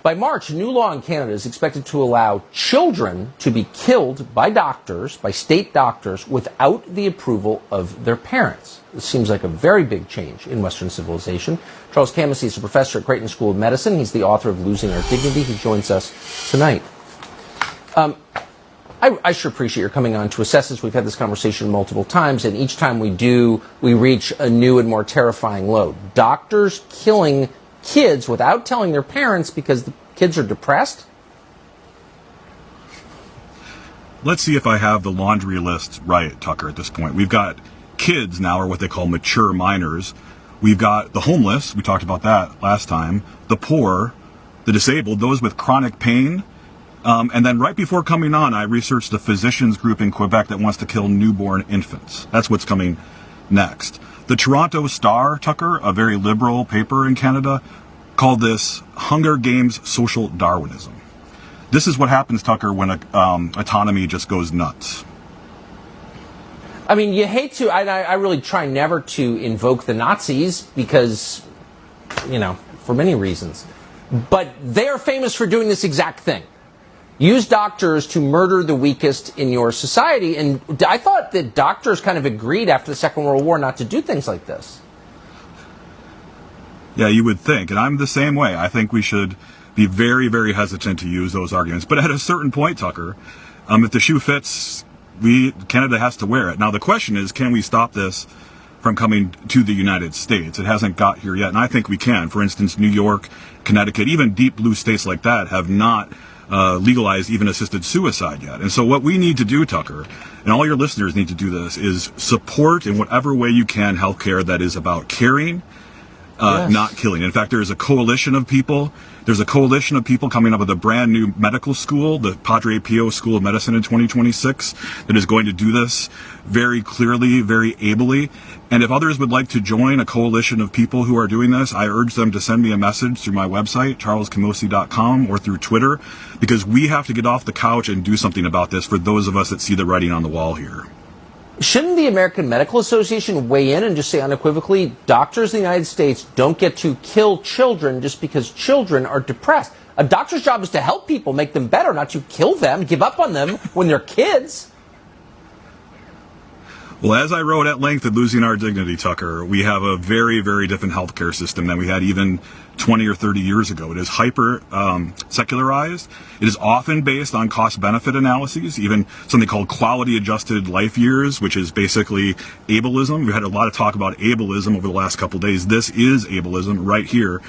By March, a new law in Canada is expected to allow children to be killed by doctors, by state doctors, without the approval of their parents. This seems like a very big change in Western civilization. Charles Camosy is a professor at Creighton School of Medicine. He's the author of Losing Our Dignity. He joins us tonight. I sure appreciate your coming on to assess this. We've had this conversation multiple times, and each time we do, we reach a new and more terrifying low. Doctors killing kids without telling their parents because the kids are depressed? Let's see if I have the laundry list right, Tucker, at this point. We've got kids now, or what they call mature minors. We've got the homeless, we talked about that last time, the poor, the disabled, those with chronic pain. And then right before coming on, I researched the physicians group in Quebec that wants to kill newborn infants. That's what's coming next. The Toronto Star, Tucker, a very liberal paper in Canada, called this Hunger Games social Darwinism. This is what happens, Tucker, when autonomy just goes nuts. I mean, you hate to, I really try never to invoke the Nazis because, for many reasons. But they are famous for doing this exact thing. Use doctors to murder the weakest in your society. And I thought that doctors kind of agreed after the Second World War not to do things like this. Yeah, you would think. And I'm the same way. I think we should be very, very hesitant to use those arguments. But at a certain point, Tucker, if the shoe fits, Canada has to wear it. Now, the question is, can we stop this from coming to the United States? It hasn't got here yet. And I think we can. For instance, New York, Connecticut, even deep blue states like that have not legalized even assisted suicide yet. And so what we need to do, Tucker, and all your listeners need to do this, is support in whatever way you can healthcare that is about caring, yes, not killing. In fact, there's a coalition of people coming up with a brand new medical school, the Padre Pio School of Medicine in 2026, that is going to do this very clearly, very ably. And if others would like to join a coalition of people who are doing this, I urge them to send me a message through my website, charlescamosy.com, or through Twitter, because we have to get off the couch and do something about this for those of us that see the writing on the wall here. Shouldn't the American Medical Association weigh in and just say unequivocally, doctors in the United States don't get to kill children just because children are depressed? A doctor's job is to help people, make them better, not to kill them, give up on them when they're kids. Well, as I wrote at length at Losing Our Dignity, Tucker, we have a very, very different healthcare system than we had even 20 or 30 years ago. It is hyper secularized. It is often based on cost-benefit analyses, even something called quality-adjusted life years, which is basically ableism. We've had a lot of talk about ableism over the last couple of days. This is ableism right here.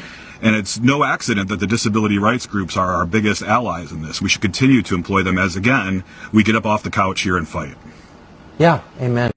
And it's no accident that the disability rights groups are our biggest allies in this. We should continue to employ them as, again, we get up off the couch here and fight. Yeah, amen.